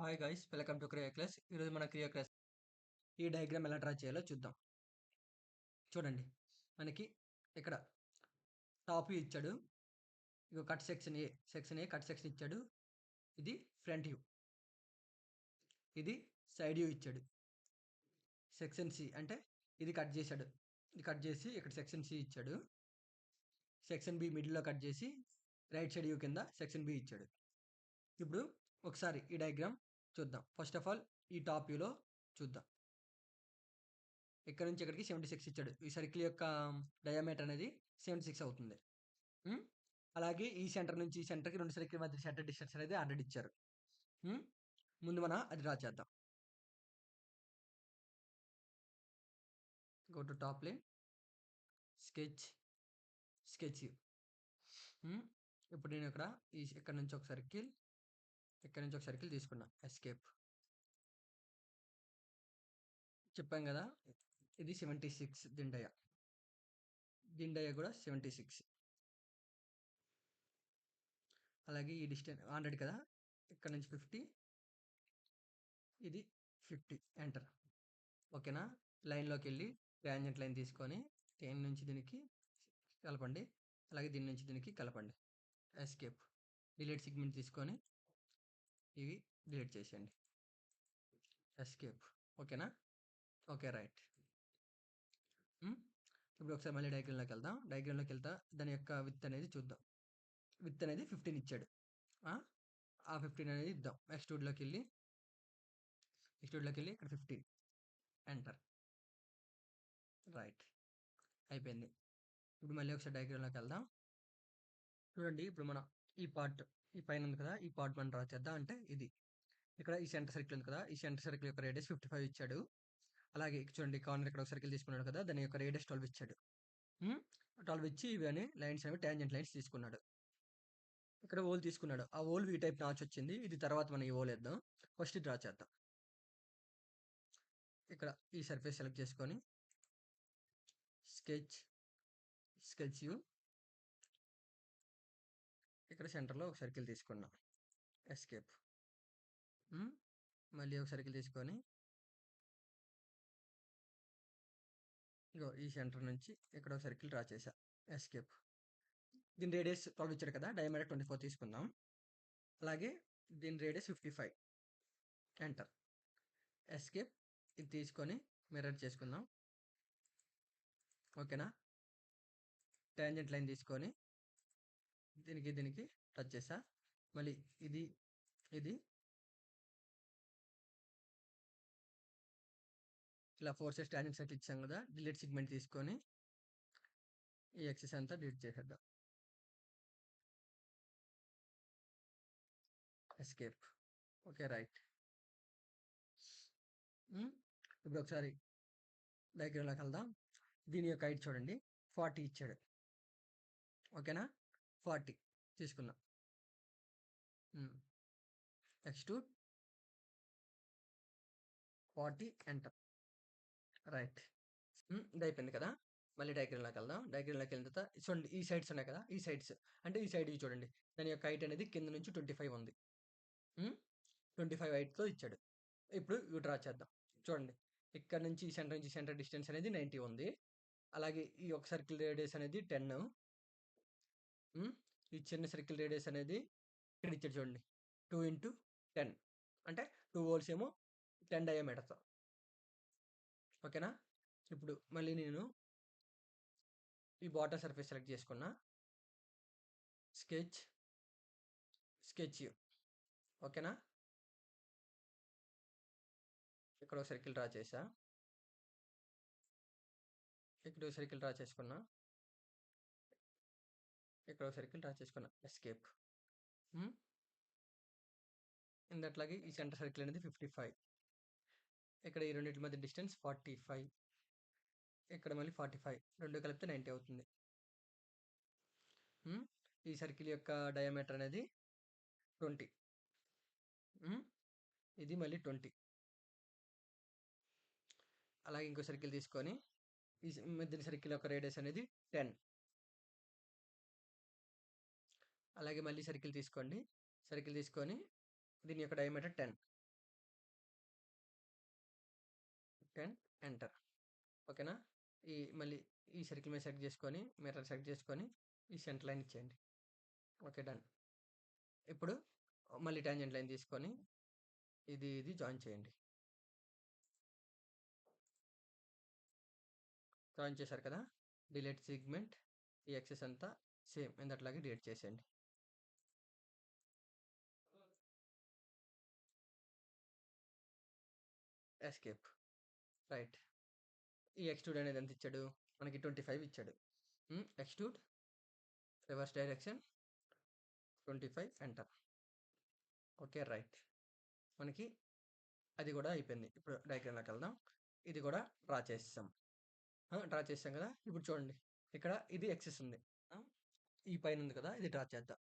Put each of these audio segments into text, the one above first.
Hi guys, welcome to క్రియా class. ఈరోజు మన క్రియా క్లాస్ ఈ డయాగ్రామ్ ఎలా డ్రా చేయాలో చూద్దాం. చూడండి, మనకి ఇక్కడ టాప్ వ్యూ ఇచ్చాడు. ఇక కట్ సెక్షన్ ఏ కట్ సెక్షన్ ఇచ్చాడు. ఇది ఫ్రంట్ వ్యూ, ఇది సైడ్ వ్యూ ఇచ్చాడు. సెక్షన్ సి అంటే ఇది కట్ చేశాడు. ఇది కట్ చేసి ఇక్కడ సెక్షన్ సి ఇచ్చాడు. సెక్షన్ బి మిడిల్లో కట్ చేసి రైట్ సైడ్ వ్యూ కింద సెక్షన్ బి ఇచ్చాడు. ఇప్పుడు ఒకసారి ఈ డయాగ్రామ్ చూద్దాం. ఫస్ట్ ఆఫ్ ఆల్ ఈ టాప్ వ్యూలో చూద్దాం. ఇక్కడ నుంచి ఇక్కడికి 76 ఇచ్చాడు. ఈ సర్కిల్ యొక్క డయామీటర్ అనేది 76 అవుతుంది. అలాగే ఈ సెంటర్ నుంచి ఈ సెంటర్కి 2 సర్కిల్ మధ్య సెంటర్ డిస్టెన్స్ అనేది 100 ఇచ్చారు. ముందు మనం అది డ్రా చేద్దాం. Go to top plane, sketch. ఇప్పుడు నేను ఇక్కడ నుంచి ఒక సర్కిల్, ఇక్కడ నుంచి ఒక సర్కిల్ తీసుకున్నా. ఎస్కేప్. చెప్పాం కదా, ఇది 76 దిండయ కూడా 76. అలాగే ఈ డిస్టెన్స్ 100 కదా, ఇక్కడ నుంచి 50, ఇది 50. ఎంటర్. ఓకేనా. లైన్లోకి వెళ్ళి ట్యాంజెంట్ లైన్ తీసుకొని దీని నుంచి దీనికి కలపండి. అలాగే దీని నుంచి దీనికి కలపండి. ఎస్కేప్. డిలీట్ సెగ్మెంట్ తీసుకొని ఇవి డిలీట్ చేసేయండి. ఎస్కేప్. ఓకేనా. Okay, right. ఇప్పుడు ఒకసారి మళ్ళీ డయాగ్రామ్లోకి వెళ్దాం. డయాగ్రామ్లోకి వెళ్తా దాని యొక్క విత్ అనేది చూద్దాం. విత్ అనేది 15 ఇచ్చాడు. ఆ 15 అనేది ఇద్దాం. ఎక్స్ట్రూడ్లోకి వెళ్ళి ఇక్కడ 15. ఎంటర్. రైట్. అయిపోయింది. ఇప్పుడు మళ్ళీ ఒకసారి డయాగ్రామ్లోకి వెళ్దాం. చూడండి, ఇప్పుడు మనం ఈ పైన ఉంది కదా, ఈ పార్ట్ మనం డ్రా చేద్దాం. అంటే ఇది ఇక్కడ ఈ సెంటర్ సర్కిల్ ఉంది కదా, ఈ సెంటర్ సర్కిల్ యొక్క రేడియస్ 55 ఇచ్చాడు. అలాగే చూడండి, కార్నర్ ఇక్కడ ఒక సర్కిల్ తీసుకున్నాడు కదా, దాని యొక్క రేడియస్ 12 ఇచ్చాడు. 12 ఇచ్చి ఇవన్నీ లైన్స్ అనేవి ట్యాంజెంట్ లైన్స్ తీసుకున్నాడు. ఇక్కడ ఓల్ తీసుకున్నాడు. ఆ ఓల్ ఈ టైప్ నాచ్ వచ్చింది. ఇది తర్వాత మనం ఈ ఓల్ వేద్దాం. ఫస్ట్ డ్రా చేద్దాం. ఇక్కడ ఈ సర్ఫేస్ సెలెక్ట్ చేసుకొని స్కెచ్ యూ. ఇక్కడ సెంటర్లో ఒక సర్కిల్ తీసుకున్నాం. ఎస్కేప్. మళ్ళీ ఒక సర్కిల్ తీసుకొని ఇగో ఈ సెంటర్ నుంచి ఇక్కడ ఒక సర్కిల్ డ్రా చేశా. ఎస్కేప్. దీని రేడియస్ 12 ఇచ్చాడు కదా, డయామీటర్ 24 తీసుకుందాం. అలాగే దీని రేడియస్ 55. ఎంటర్. ఎస్కేప్. ఇది తీసుకొని మిర్రర్ చేసుకుందాం. ఓకేనా. ట్యాంజెంట్ లైన్ తీసుకొని దీనికి టచ్ చేసా. మళ్ళీ ఇది ఇలా 4 సైడ్స్ ట్యాంజెంట్ సర్కిల్ ఇచ్చాం కదా, డిలీట్ సెగ్మెంట్ తీసుకొని ఈ ఎక్సెస్ అంతా డిలీట్ చేసేద్దాం. ఎస్కేప్. Okay, right. ఇప్పుడు ఒకసారి డయాగ్రామ్లోకి వెళ్దాం. దీని యొక్క హైట్ చూడండి, 40 ఇచ్చాడు. ఓకేనా. 40 తీసుకున్నాం. ఎక్స్ట్రూడ్ 40. ఎంటర్. రైట్. ఇది అయిపోయింది కదా. మళ్ళీ డయాగ్రామ్లోకి వెళ్దాం. డయాగ్రామ్లోకి వెళ్ళిన తర్వాత చూడండి, ఈ సైడ్స్ ఉన్నాయి కదా, ఈ సైడ్స్ అంటే ఈ సైడ్ చూడండి, దాని యొక్క హైట్ అనేది కింద నుంచి 25 ఉంది. 25 హైట్తో ఇచ్చాడు. ఇప్పుడు ఇవి డ్రా చేద్దాం. చూడండి, ఇక్కడ నుంచి సెంటర్ డిస్టెన్స్ అనేది 90 ఉంది. అలాగే ఈ ఒక సర్కిల్ రేడియస్ అనేది 10. ఈ చిన్న సర్కిల్ రేడియస్ అనేది ఇక్కడ ఇచ్చాడు చూడండి, 2 × 10 అంటే 2 హోల్స్ ఏమో 10 డయామీటర్తో. ఓకేనా. ఇప్పుడు మళ్ళీ నేను ఈ బాటమ్ సర్ఫేస్ సెలెక్ట్ చేసుకున్నా. Sketch you. ఓకేనా. ఇక్కడ ఒక సర్కిల్ డ్రా చేసా. ఇక్కడ ఒక సర్కిల్ డ్రా చేసుకున్నా. ఇక్కడ ఒక సర్కిల్ డ్రా చేసుకున్నా. ఎస్కేప్. ఇందట్లాగే ఈ సెంటర్ సర్కిల్ అనేది 55. ఇక్కడ ఈ రెండింటి మధ్య డిస్టెన్స్ 45. ఇక్కడ మళ్ళీ 45. రెండు కలిపితే 90 అవుతుంది. ఈ సర్కిల్ యొక్క డయామీటర్ అనేది 20. ఇది మళ్ళీ 20. అలాగే ఇంకో సర్కిల్ తీసుకొని ఈ మధ్య సర్కిల్ యొక్క రేడియస్ అనేది 10. అలాగే మళ్ళీ సర్కిల్ తీసుకొని దీని యొక్క డయామీటర్ 10. 10 ఎంటర్. ఓకేనా? మళ్ళీ ఈ సర్కిల్ మీద సెలెక్ట్ చేసుకొని మిర్రర్ సెలెక్ట్ చేసుకొని ఈ సెంటర్ లైన్ ఇచ్చేయండి. Okay, done. ఇప్పుడు మళ్ళీ టాంజెంట్ లైన్ తీసుకొని ఇది జాయిన్ చేయండి. జాయిన్ చేశారు కదా, డిలీట్ సెగ్మెంట్, ఈ యాక్సెస్ అంతా సేమ్ ఇందట్లాగే డిలీట్ చేసేయండి. ఎస్కేప్. రైట్. ఈ ఎక్స్ట్రూడ్ అనేది ఎంత ఇచ్చాడు మనకి? 25 ఇచ్చాడు. Extrude reverse direction 25 enter. Okay, right. మనకి అది కూడా అయిపోయింది. ఇప్పుడు డయాగ్రామ్లోకి వెళ్దాం. ఇది కూడా డ్రా చేసేసాం. డ్రా చేసాం కదా. ఇప్పుడు చూడండి, ఇక్కడ ఇది ఎక్సెస్ ఉంది, ఈ పైన ఉంది కదా, ఇది డ్రా చేద్దాం.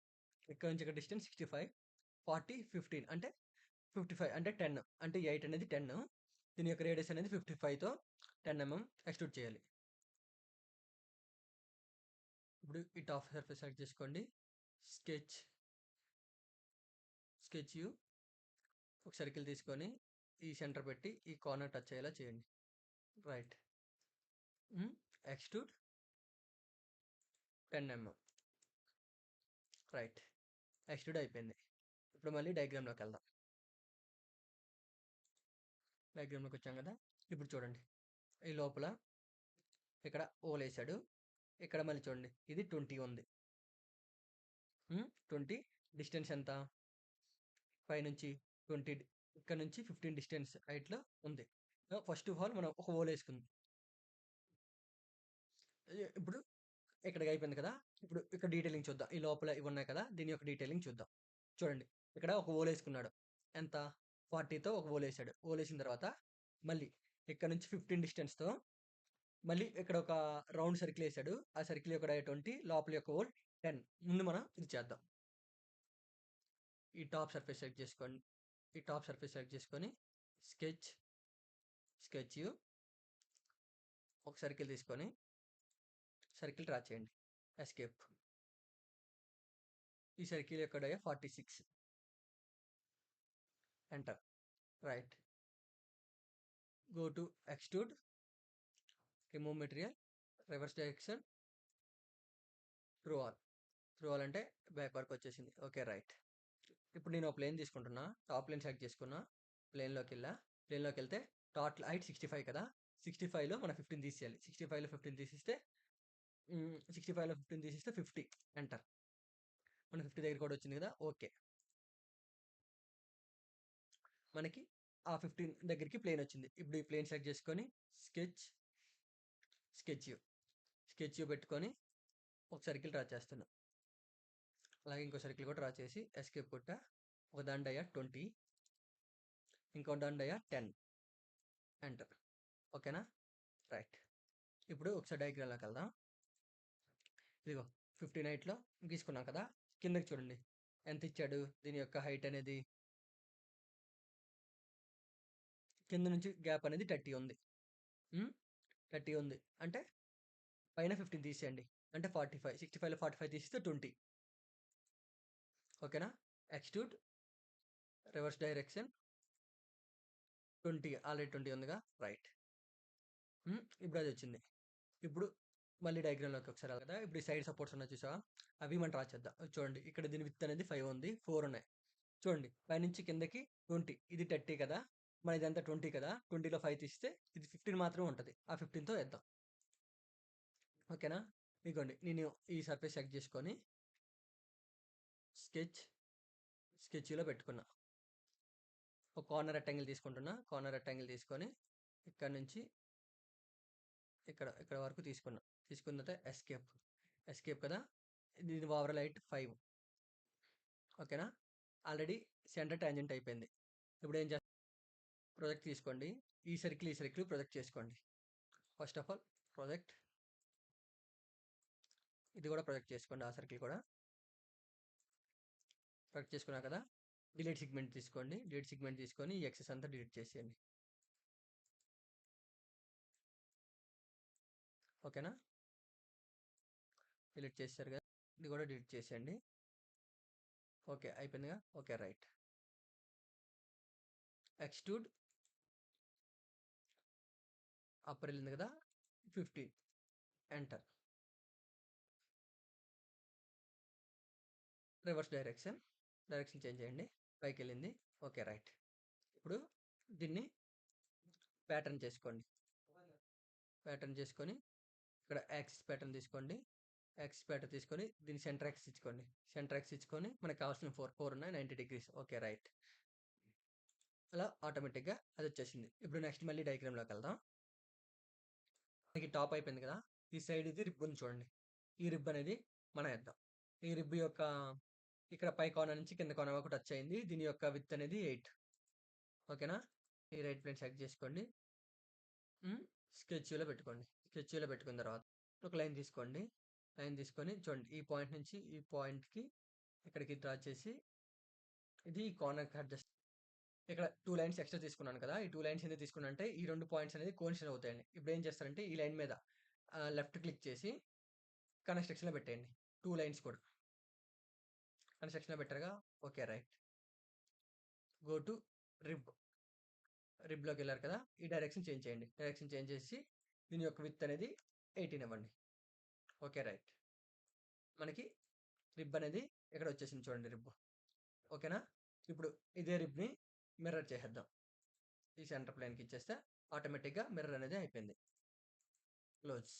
ఇక్కడ నుంచి ఇక్కడ డిస్టెన్స్ 65, 40, 15 అంటే 55 అంటే 10 అంటే 8 అనేది 10. దీని యొక్క రేడియస్ అనేది 55తో 10 mm ఎక్స్ట్రూడ్ చేయాలి. ఇప్పుడు ఈ టాప్ సర్ఫేస్ సెలెక్ట్ చేసుకోండి, స్కెచ్ యూ, ఒక సర్కిల్ తీసుకొని ఈ సెంటర్ పెట్టి ఈ కార్నర్ టచ్ అయ్యేలా చేయండి. Right. Extrude 10 mm. Right. Extrude అయిపోయింది. ఇప్పుడు మళ్ళీ డయాగ్రామ్లోకి వెళ్దాం. డయాగ్రామ్లోకి వచ్చాం కదా. ఇప్పుడు చూడండి, ఈ లోపల ఇక్కడ ఓల్ వేసాడు. ఇక్కడ మళ్ళీ చూడండి, ఇది 20 ఉంది. 20 డిస్టెన్స్ ఎంత? పైనుంచి 20, ఇక్కడ నుంచి 15 డిస్టెన్స్ హైట్లో ఉంది. ఫస్ట్ ఆఫ్ ఆల్ మనం ఒక ఓల్ వేసుకుందాం. ఇప్పుడు ఇక్కడికి అయిపోయింది కదా. ఇప్పుడు ఇక్కడ డీటెయిలింగ్ చూద్దాం. ఈ లోపల ఇవి ఉన్నాయి కదా, దీని యొక్క డీటెయిలింగ్ చూద్దాం. చూడండి, ఇక్కడ ఒక ఓల్ వేసుకున్నాడు. ఎంత? 40తో ఒక ఓల్ వేసాడు. ఓల్ వేసిన తర్వాత మళ్ళీ ఇక్కడ నుంచి 15 డిస్టెన్స్తో మళ్ళీ ఇక్కడ ఒక రౌండ్ సర్కిల్ వేసాడు. ఆ సర్కిల్ యొక్క 20, లోపల యొక్క ఓల్ 10. ముందు మనం ఇది చేద్దాం. ఈ టాప్ సర్ఫేస్ సెలెక్ట్ చేసుకొని స్కెచ్ యూ, ఒక సర్కిల్ తీసుకొని సర్కిల్ డ్రా చేయండి. ఎస్కేప్. ఈ సర్కిల్ యొక్క 46 enter. Right. Go to extrude, remove material, reverse direction, through all అంటే బ్యాక్ వరకు వచ్చేసింది. Okay, right. ఇప్పుడు నేను ప్లేన్ తీసుకుంటున్నా, టాప్ ప్లేన్ సెలెక్ట్ చేసుకున్నా, ప్లేన్లోకి వెళ్తే టోటల్ హైట్ 65 కదా. 65లో మనం 15 తీసేయాలి. 65లో 15 తీసిస్తే 50 ఎంటర్. మన 50 దగ్గర కూడా వచ్చింది కదా. ఓకే, మనకి ఆ 15 దగ్గరికి ప్లేన్ వచ్చింది. ఇప్పుడు ఈ ప్లేన్ సెలెక్ట్ చేసుకొని స్కెచ్ యూ పెట్టుకొని ఒక సర్కిల్ డ్రా చేస్తున్నా. అలాగే ఇంకో సర్కిల్ కూడా డ్రా చేసి ఎస్కేప్ కొట్టా. ఒక దండయ్య 20, ఇంకో దండయ్య 10 ఎంటర్. ఓకేనా? రైట్. ఇప్పుడు ఒకసారి డయాగ్రామ్లోకి వెళ్దాం. ఇదిగో 15 హైట్లో గీసుకున్నాం కదా. కిందకి చూడండి, ఎంత ఇచ్చాడు? దీని యొక్క హైట్ అనేది కింద నుంచి గ్యాప్ అనేది 30 ఉంది. 30 ఉంది అంటే పైన 15 తీసేయండి, అంటే 45. 65లో 45 తీస్తే 20. ఓకేనా? ఎక్స్ట్రూడ్ రివర్స్ డైరెక్షన్ 20, ఆల్రెడీ 20 ఉందిగా. రైట్. ఇప్పుడు అది వచ్చింది. ఇప్పుడు మళ్ళీ డయాగ్రామ్లోకి ఒకసారి కదా. ఇప్పుడు ఈ సైడ్ సపోర్ట్స్ ఉన్నాయి చూసావా, అవి మనం డ్రా చేద్దాం. చూడండి, ఇక్కడ దీని విత్ అనేది 5 ఉంది, 4 ఉన్నాయి. చూడండి, పైనుంచి కిందకి 20, ఇది 30 కదా, మన ఇదంతా 20 కదా. 20లో 5 తీస్తే ఇది 15 మాత్రమే ఉంటుంది. ఆ 15తో వేద్దాం. ఓకేనా? ఇదిగోండి, నేను ఈ సర్ఫేస్ సెలెక్ట్ చేసుకొని స్కెచ్లో పెట్టుకున్నా. ఒక కార్నర్ రెక్టాంగిల్ తీసుకుంటున్నా. కార్నర్ రెక్టాంగిల్ తీసుకొని ఇక్కడ నుంచి ఇక్కడ వరకు తీసుకున్న తర్వాత ఎస్కేప్ కదా. దీని ఓవరాల్ హైట్ 5. ఓకేనా? ఆల్రెడీ సెంటర్ టాంజెంట్ అయిపోయింది. ఇప్పుడు ఏం చేస్తాం? ప్రొజెక్ట్ తీసుకోండి. ఈ సర్కిల్ ప్రొజెక్ట్ చేసుకోండి. ఫస్ట్ ఆఫ్ ఆల్ ఇది కూడా ప్రొజెక్ట్ చేసుకోండి. ఆ సర్కిల్ కూడా ప్రొజెక్ట్ చేసుకున్నా కదా. డిలీట్ సెగ్మెంట్ తీసుకోండి. తీసుకొని ఈ ఎక్సెస్ అంతా డిలీట్ చేసేయండి. ఓకేనా? డిలీట్ చేశారు కదా, ఇది కూడా డిలీట్ చేసేయండి. ఓకే, అయిపోయిందిగా. Okay, right. ఎక్స్ట్రూడ్ అప్పర్ వెళ్ళింది కదా 15 ఎంటర్. రివర్స్ డైరెక్షన్ చేంజ్ చేయండి. పైకి వెళ్ళింది. Okay right. ఇప్పుడు దీన్ని ప్యాటర్న్ చేసుకొని ఇక్కడ యాక్సిస్ ప్యాటర్న్ తీసుకోండి. యాక్సిస్ ప్యాటర్న్ తీసుకొని దీన్ని సెంటర్ యాక్సిస్ ఇచ్చుకోండి. సెంటర్ యాక్సిస్ ఇచ్చుకొని మనకు కావాల్సిన 4 ఉన్నాయి, 90 degrees. Okay right. అలా ఆటోమేటిక్గా అది వచ్చేసింది. ఇప్పుడు నెక్స్ట్ మళ్ళీ డయాగ్రామ్లోకి వెళ్దాం. మనకి టాప్ అయిపోయింది కదా, ఈ సైడ్ ఇది రిబ్ ఉంది చూడండి. ఈ రిబ్ అనేది మనం వేద్దాం. ఈ రిబ్ యొక్క ఇక్కడ పై కార్నర్ నుంచి కింద కార్నర్ వరకు టచ్ అయింది. దీని యొక్క విత్ అనేది 8. ఓకేనా. ఈ రైట్ ప్లేన్ సెలెక్ట్ చేసుకోండి. స్కెచ్లో పెట్టుకోండి. స్కెచ్లో పెట్టుకున్న తర్వాత ఒక లైన్ తీసుకోండి. లైన్ తీసుకొని చూడండి, ఈ పాయింట్ నుంచి ఈ పాయింట్కి ఇక్కడికి డ్రా చేసి ఇది కార్నర్ కట్ చేసి ఇక్కడ 2 లైన్స్ ఎక్స్ట్రా తీసుకున్నాను కదా, ఈ 2 లైన్స్ ఎందుకు తీసుకున్నా అంటే ఈ 2 పాయింట్స్ అనేది కోయిన్సిడెంట్ అవుతాయండి. ఇప్పుడు ఏం చేస్తారంటే ఈ లైన్ మీద లెఫ్ట్ క్లిక్ చేసి కన్స్ట్రక్షన్లో పెట్టేయండి. 2 లైన్స్ కూడా కన్స్ట్రక్షన్లో పెట్టారుగా. Okay right. గో టు రిబ్లోకి వెళ్ళారు కదా, ఈ డైరెక్షన్ చేంజ్ చేయండి. డైరెక్షన్ చేంజ్ చేసి దీని యొక్క విత్ అనేది 18 ఇవ్వండి. Okay right. మనకి రిబ్ అనేది ఇక్కడ వచ్చేసింది చూడండి, రిబ్. ఓకేనా. ఇప్పుడు ఇదే రిబ్ని మిర్రర్ చేసేద్దాం. ఈ సెంటర్ ప్లేన్కి ఇచ్చేస్తే ఆటోమేటిక్గా మిర్రర్ అనేది అయిపోయింది. క్లోజ్.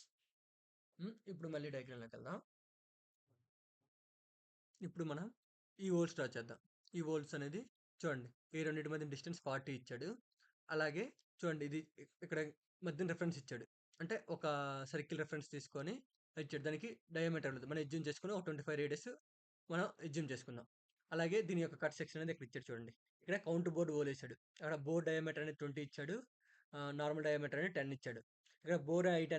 ఇప్పుడు మళ్ళీ డయాగ్రామ్లోకి వెళ్దాం. ఇప్పుడు మనం ఈ హోల్స్ డ్రా చేద్దాం. ఈ హోల్స్ అనేది చూడండి, ఈ రెండింటి మధ్య డిస్టెన్స్ 40 ఇచ్చాడు. అలాగే చూడండి, ఇది ఇక్కడ మధ్యన రిఫరెన్స్ ఇచ్చాడు. అంటే ఒక సర్కిల్ రిఫరెన్స్ తీసుకొని ఇచ్చాడు. దానికి డయామీటర్ లేదు, మనం ఎజ్యూమ్ చేసుకుని ఒక 25 రేడియస్ మనం ఎజ్యూమ్ చేసుకుందాం. అలాగే దీని యొక్క కట్ సెక్షన్ అనేది ఇక్కడ ఇచ్చాడు చూడండి. ఇక్కడ కౌంట్ బోర్డ్ హోల్ వేసాడు. అక్కడ బోర్డ్ డయామీటర్ అనేది 20 ఇచ్చాడు. నార్మల్ డయామీటర్ అనేది 10 ఇచ్చాడు. ఇక్కడ బోర్ హైట్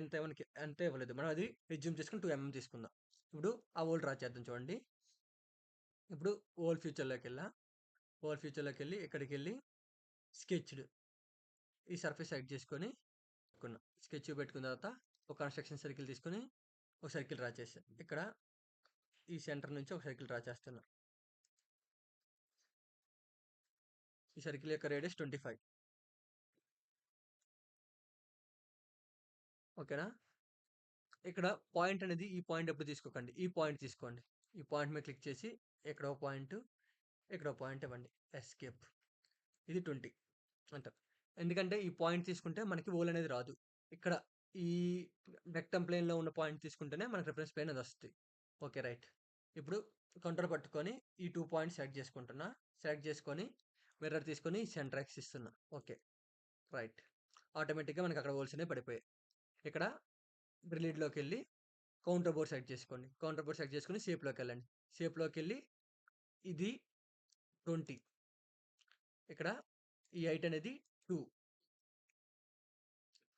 అంతే ఇవ్వలేదు. మనం అది ఎజ్యూమ్ చేసుకుని 2 mm తీసుకుందాం. ఇప్పుడు ఆ హోల్ డ్రా చేద్దాం చూడండి. ఇప్పుడు హోల్ ఫ్యూచర్లోకి వెళ్ళి ఇక్కడికి వెళ్ళి స్కెచ్డ్ ఈ సర్ఫేస్ సెలెక్ట్ చేసుకొని స్కెచ్ పెట్టుకున్న తర్వాత ఒక కన్స్ట్రక్షన్ సర్కిల్ తీసుకొని ఒక సర్కిల్ డ్రా చేస్తాను. ఇక్కడ ఈ సెంటర్ నుంచి ఒక సర్కిల్ డ్రా చేస్తున్నా. ఈ సర్కిల్ యొక్క రేడియస్ 25. ఓకేనా. ఇక్కడ పాయింట్ అనేది ఈ పాయింట్ ఎప్పుడు తీసుకోకండి, ఈ పాయింట్ తీసుకోండి. ఈ పాయింట్ మీద క్లిక్ చేసి ఇక్కడ ఒక పాయింట్, ఇక్కడ ఒక పాయింట్ ఇవ్వండి. ఎస్కేప్. ఇది 20 అంటారు. ఎందుకంటే ఈ పాయింట్ తీసుకుంటే మనకి హోల్ అనేది రాదు. ఇక్కడ ఈ రెక్టమ్ ప్లేన్లో ఉన్న పాయింట్ తీసుకుంటేనే మనకి రిఫరెన్స్ ప్లేన్ అది వస్తుంది. Okay right. ఇప్పుడు కంట్రోల్ పట్టుకొని ఈ 2 పాయింట్స్ సెలెక్ట్ చేసుకుంటున్నా. సెలెక్ట్ చేసుకొని మిర్రర్ తీసుకొని సెంటర్ యాక్సిస్ ఇస్తున్నా. Okay right. ఆటోమేటిక్గా మనకి అక్కడ హోల్స్ అనేవి పడిపోయాయి. ఇక్కడ డ్రిల్లీడ్లోకి వెళ్ళి కౌంటర్ బోర్డ్ సెలెక్ట్ చేసుకోండి. కౌంటర్ బోర్డ్ సెలెక్ట్ చేసుకొని షేప్లోకి వెళ్ళండి. షేప్లోకి వెళ్ళి ఇది 20. ఇక్కడ ఈ హైట్ అనేది 2,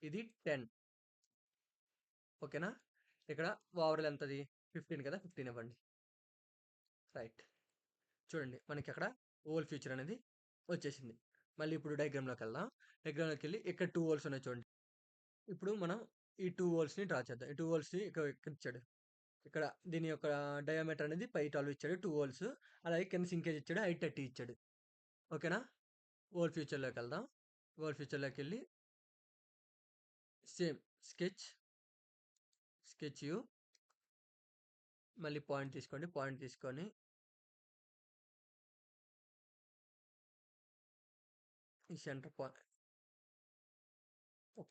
ఇది 10. ఓకేనా. ఇక్కడ ఓవరాల్ ఎంత అది 15 కదా, 15 ఇవ్వండి. రైట్. చూడండి, మనకి అక్కడ హోల్ ఫ్యూచర్ అనేది వచ్చేసింది. మళ్ళీ ఇప్పుడు డయాగ్రామ్లోకి వెళ్దాం. డయాగ్రామ్లోకి వెళ్ళి ఇక్కడ 2 హోల్స్ ఉన్నాయి చూడండి. ఇప్పుడు మనం ఈ 2 హోల్స్ని డ్రా చేద్దాం. ఈ 2 హోల్స్ని ఇక్కడ ఇచ్చాడు. ఇక్కడ దీని యొక్క డయామీటర్ అనేది 12 ఇచ్చాడు, 2 హోల్స్. అలాగే కింద సింకేజ్ ఇచ్చాడు, హైట్ 30 ఇచ్చాడు. ఓకేనా. హోల్ ఫ్యూచర్లోకి వెళ్దాం. హోల్ ఫ్యూచర్లోకి వెళ్ళి సేమ్ స్కెచ్ యూ. మళ్ళీ పాయింట్ తీసుకోండి. పాయింట్ తీసుకొని ఈ సెంటర్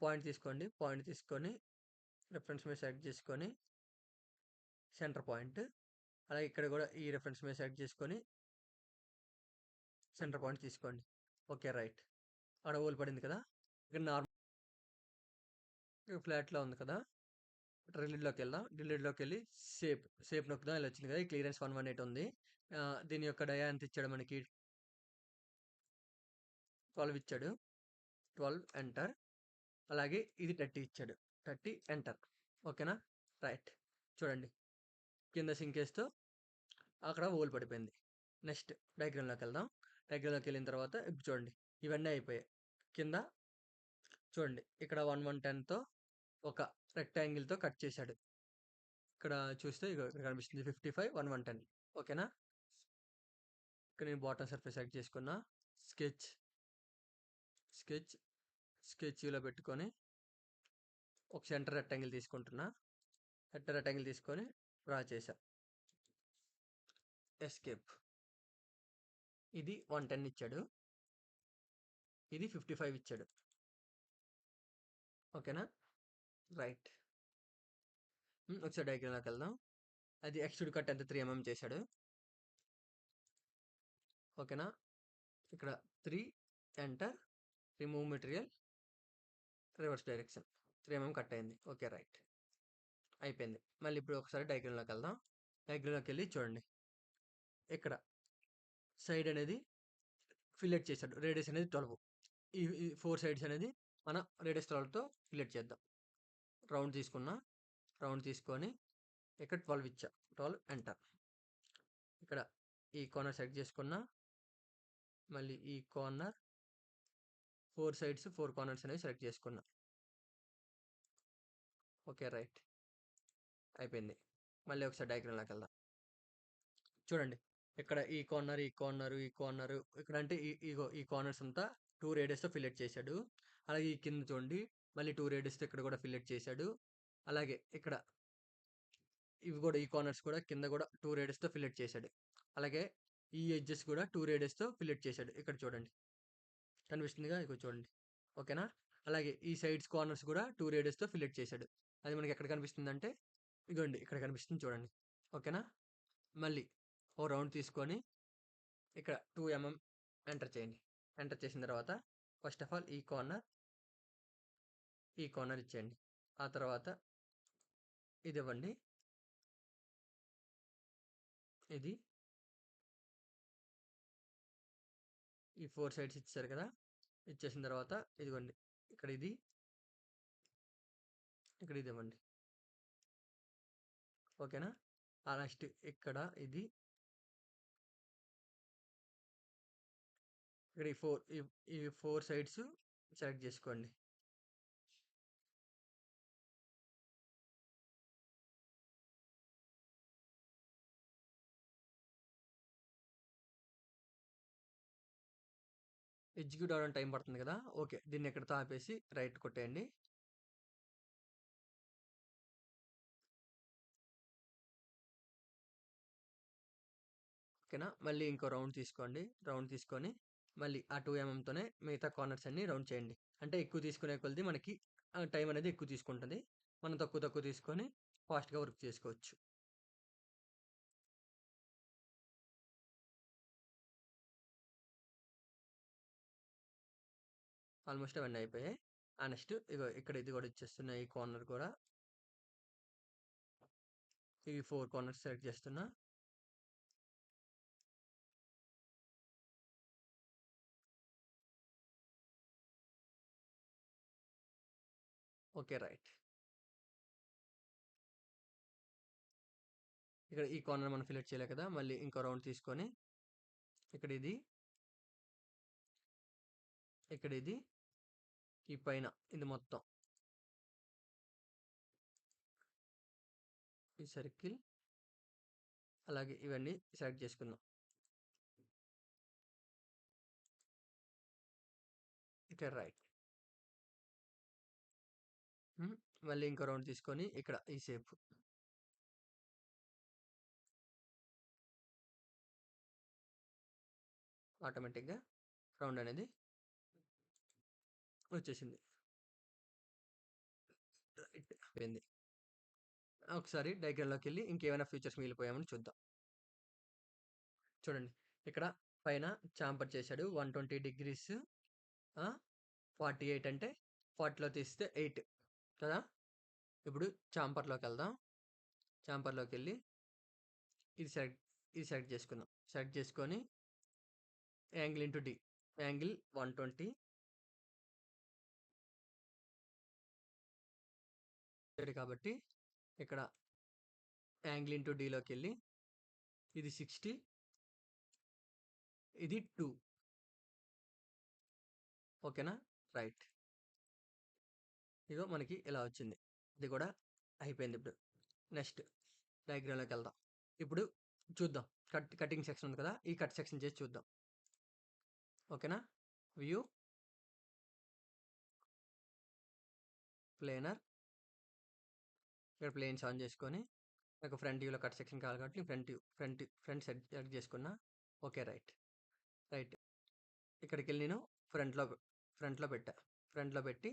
పాయింట్ తీసుకోండి. పాయింట్ తీసుకొని రిఫరెన్స్ మీద సెలెక్ట్ చేసుకొని సెంటర్ పాయింట్. అలాగే ఇక్కడ కూడా ఈ రిఫరెన్స్ మీద సెలెక్ట్ చేసుకొని సెంటర్ పాయింట్ తీసుకోండి. Okay right. అక్కడ హోల్ పడింది కదా. ఇక్కడ నార్మల్ ఫ్లాట్లో ఉంది కదా. డ్రిల్లీడ్లోకి వెళ్దాం. డ్రిల్లీడ్లోకి వెళ్ళి షేప్ నొక్కుదాం. ఇలా వచ్చింది కదా. ఈ క్లియరెన్స్ 118 ఉంది. దీని యొక్క డయా ఎంత ఇచ్చాడు మనకి 12 ఇచ్చాడు. 12 ఎంటర్. అలాగే ఇది 30 ఇచ్చాడు. 30 ఎంటర్. ఓకేనా రైట్. చూడండి, కింద సింకేస్తో అక్కడ హోల్ పడిపోయింది. నెక్స్ట్ డయాగ్రామ్లోకి వెళ్దాం. డయాగ్రామ్లోకి వెళ్ళిన తర్వాత ఇప్పుడు చూడండి, ఇవన్నీ అయిపోయాయి. కింద చూడండి, ఇక్కడ 1110తో ఒక రెక్టాంగిల్తో కట్ చేశాడు. ఇక్కడ చూస్తే ఇక్కడ కనిపిస్తుంది 55, 1110. ఓకేనా. ఇక్కడ నేను బాటమ్ సర్ఫేస్ సెలెక్ట్ చేసుకున్నా. స్కెచ్లో పెట్టుకొని ఒక సెంటర్ రెక్టాంగిల్ తీసుకుంటున్నా. సెంటర్ రెక్టాంగిల్ తీసుకొని డ్రా చేశా. ఎస్కేప్. ఇది 110 ఇచ్చాడు. ఇది 55 ఇచ్చాడు. ఓకేనా? రైట్. ఒకసారి డయాగ్రామ్‌లోకి వెళ్దాం. అది ఎక్స్‌ట్రూడ్ కట్ ఎంత 3 mm చేశాడు. ఓకేనా? ఇక్కడ 3 enter, remove material, reverse direction 3 mm cut అయింది. Okay, right. అయిపోయింది. మళ్ళీ ఇప్పుడు ఒకసారి డయాగ్రామ్‌లోకి వెళ్దాం. డయాగ్రామ్‌లోకి వెళ్ళి చూడండి. ఇక్కడ సైడ్ అనేది ఫిల్లెట్ చేశాడు. రేడియస్ అనేది 12. ఈ 4 సైడ్స్ అనేది మనం రేడియస్ 12తో ఫిల్లెట్ చేద్దాం. రౌండ్ తీసుకున్నా. రౌండ్ తీసుకొని ఇక్కడ 12 ఇచ్చా. 12 ఎంటర్. ఇక్కడ ఈ కార్నర్ సెలెక్ట్ చేసుకున్నా. మళ్ళీ ఈ కార్నర్ 4 సైడ్స్ 4 కార్నర్స్ అనేవి సెలెక్ట్ చేసుకున్నా. Okay, right. అయిపోయింది. మళ్ళీ ఒకసారి డయాగ్రామ్‌లోకి వెళ్దాం. చూడండి. ఇక్కడ ఈ కార్నర్, ఈ కార్నర్, ఈ కార్నర్, ఇక్కడ అంటే ఇగో ఈ కార్నర్స్ అంతా 2 రేడియస్‌తో ఫిల్లెట్ చేశాడు. అలాగే ఈ కింద చూడండి. మళ్ళీ 2 రేడియస్‌తో ఇక్కడ కూడా ఫిల్లెట్ చేశాడు. అలాగే ఇక్కడ ఇవి కూడా ఈ కార్నర్స్ కూడా కింద కూడా 2 రేడియస్‌తో ఫిల్లెట్ చేశాడు. అలాగే ఈ ఎడ్జెస్ కూడా 2 రేడియస్‌తో ఫిల్లెట్ చేశాడు. ఇక్కడ చూడండి. కనిపిస్తుందిగా? ఇగో చూడండి. ఓకేనా? అలాగే ఈ సైడ్స్ కార్నర్స్ కూడా 2 రేడియస్‌తో ఫిల్లెట్ చేశాడు. అది మనకి ఎక్కడ కనిపిస్తుందంటే ఇగోండి ఇక్కడ కనిపిస్తుంది చూడండి. ఓకేనా? మళ్ళీ ఓ రౌండ్ తీసుకొని ఇక్కడ 2 mm ఎంటర్ చేయండి. ఎంటర్ చేసిన తర్వాత ఫస్ట్ ఆఫ్ ఆల్ ఈ కార్నర్ ఇచ్చేయండి. ఆ తర్వాత ఇది ఇవ్వండి. ఇది ఈ 4 సైడ్స్ ఇచ్చారు కదా! ఇచ్చేసిన తర్వాత ఇదిగోండి. ఇక్కడ ఇది ఇవ్వండి. ఓకేనా? నెక్స్ట్ ఇక్కడ ఇది ఇక్కడ ఈ 4 సైడ్స్ సెలెక్ట్ చేసుకోండి. ఎగ్జిక్యూట్ అవ్వడానికి టైం పడుతుంది కదా! ఓకే. దీన్ని ఇక్కడితో ఆపేసి రైట్ కొట్టేయండి. ఓకేనా? మళ్ళీ ఇంకో రౌండ్ తీసుకోండి. రౌండ్ తీసుకొని మళ్ళీ ఆ 2 mmతోనే మిగతా కార్నర్స్ అన్నీ రౌండ్ చేయండి. అంటే ఎక్కువ తీసుకునే కొద్దీ మనకి టైం అనేది ఎక్కువ తీసుకుంటది. మనం తక్కువ తీసుకొని ఫాస్ట్‌గా వర్క్ చేసుకోవచ్చు. ఆల్మోస్ట్ అవన్నీ అయిపోయాయి. నెక్స్ట్ ఇగో ఇక్కడ ఇది కూడా ఇచ్చేస్తున్నా. ఈ కార్నర్ కూడా ఈ 4 కార్నర్స్ సెలెక్ట్ చేస్తున్నా. Okay, right. ఇక్కడ ఈ కార్నర్ మనం ఫిల్లెట్ చేయలే కదా! మళ్ళీ ఇంకో రౌండ్ తీసుకొని ఇక్కడ ఇది ఈ పైన ఇది మొత్తం ఈ సర్కిల్ అలాగే ఇవన్నీ సెలెక్ట్ చేసుకుందాం. ఇక్కడ రైట్. మళ్ళీ ఇంకో రౌండ్ తీసుకొని ఇక్కడ ఈ షేప్ ఆటోమేటిక్‌గా రౌండ్ అనేది వచ్చేసింది. రైట్. అయిపోయింది. ఒకసారి డయాగ్రామ్‌లోకెళ్ళి ఇంకేమైనా ఫీచర్స్ మిగిలిపోయామని చూద్దాం. చూడండి. ఇక్కడ పైన చాంఫర్ చేశాడు. 120 డిగ్రీస్ 48 అంటే 40లో తీస్తే 8 కదా! ఇప్పుడు చాంఫర్‌లోకెళ్దాం. చాంఫర్‌లోకెళ్ళి ఇది సెలెక్ట్ చేసుకుందాం. సెలెక్ట్ చేసుకొని యాంగిల్ ఇంటూ డి. యాంగిల్ 120 కాబట్టి ఇక్కడ యాంగిల్ ఇంటూ డిలోకెళ్ళి ఇది 60 ఇది 2. ఓకేనా? రైట్. ఇగో మనకి ఇలా వచ్చింది. ఇది కూడా అయిపోయింది ఇప్పుడు. నెక్స్ట్ డయాగ్రామ్‌లోకి వెళ్దాం. ఇప్పుడు చూద్దాం. కటింగ్ సెక్షన్ ఉంది కదా! ఈ కట్ సెక్షన్ చేసి చూద్దాం. ఓకేనా? వ్యూ, ప్లేనర్, ఇక్కడ ప్లేన్స్ ఆన్ చేసుకొని నాకు ఫ్రంట్ వ్యూలో కట్ సెక్షన్ కావాలి కాబట్టి ఫ్రంట్ సెలెక్ట్ చేసుకున్నా. Okay right. ఇక్కడికి వెళ్ళి నేను ఫ్రంట్లో పెట్టా. ఫ్రంట్లో పెట్టి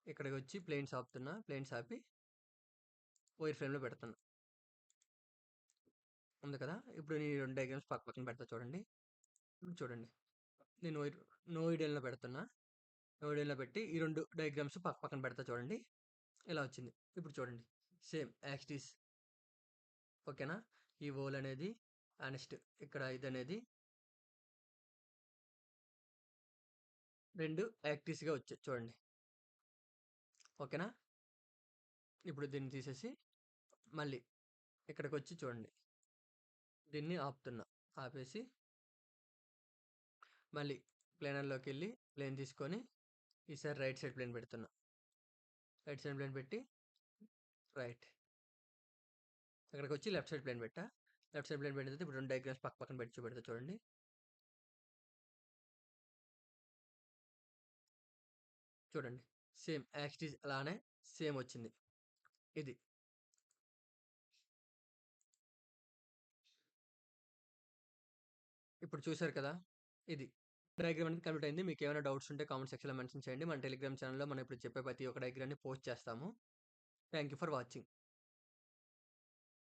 ఇక్కడికి వచ్చి ప్లేన్స్ ఆపుతున్నా. ప్లేన్స్ ఆపి వైర్ ఫ్రేమ్లో పెడుతున్నా. ఉంది కదా. ఇప్పుడు నేను 2 డయాగ్రామ్స్ పక్క పక్కన పెడతా చూడండి. ఇప్పుడు చూడండి, నేను నో ఐడియల్‌లో పెడుతున్నా. నో ఐడియల్‌లో పెట్టి ఈ 2 డయాగ్రామ్స్ పక్క పక్కన పెడతా చూడండి. ఇలా వచ్చింది. ఇప్పుడు చూడండి, సేమ్ యాజ్ ఇట్ ఈజ్. ఓకేనా. ఈ వోల్ అనేది నెక్స్ట్ ఇక్కడ ఇదనేది 2 యాక్టివ్స్‌గా వచ్చాయి చూడండి. ఓకేనా. ఇప్పుడు దీన్ని తీసేసి మళ్ళీ ఇక్కడికొచ్చి చూడండి. దీన్ని ఆపుతున్నా. ఆపేసి మళ్ళీ ప్లేనర్‌లోకెళ్ళి ప్లేన్ తీసుకొని ఈసారి రైట్ సైడ్ ప్లేన్ పెడుతున్నా. రైట్ సైడ్ ప్లేన్ పెట్టి రైట్. ఇక్కడికొచ్చి లెఫ్ట్ సైడ్ ప్లేన్ పెట్టా. లెఫ్ట్ సైడ్ ప్లేన్ పెట్టిన తర్వాత ఇప్పుడు 2 డయాగ్రామ్స్ పక్క పక్కన పెట్టి చూపెడతా చూడండి. చూడండి, సేమ్ యాజ్ ఇట్ ఈజ్ అలానే సేమ్ వచ్చింది. ఇది. ఇప్పుడు చూసారు కదా. ఇది డయాగ్రామ్ అనేది కంప్లీట్ అయింది. మీకేమైనా డౌట్స్ ఉంటే కామెంట్ సెక్షన్‌లో మెన్షన్ చేయండి. మన టెలిగ్రామ్ ఛానెల్‌లో మనం ఇప్పుడు చెప్పే ప్రతి ఒక్క డయాగ్రామ్‌ని పోస్ట్ చేస్తాము. Thank you for watching.